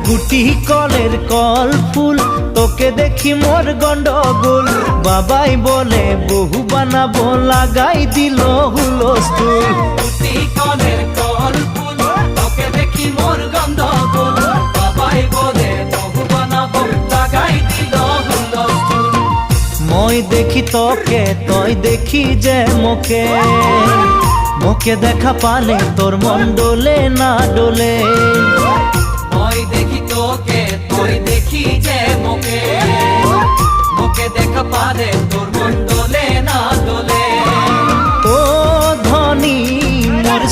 গুটি কলের কল ফুল, তোকে দেখি মোর গন্ডগোল। বাবাই বলে বহু বানাবো, লাগাই দিল হুলস্থুল। গুটি কলের কল ফুল, তোকে দেখি মোর গন্ডগোল। বাবাই বলে বহু বানাবো, লাগাই দিল হুলস্থুল। মই দেখি তোকে, তই দেখি যে মোকে, মোকে দেখা পালে তোর মন ডোলে না ডোলে। মই দেখি তোকে, তুই দেখি যে মোকে, মোকে দেখা পালে তোর মন ডোলে না ডোলে। ও ধনী মোর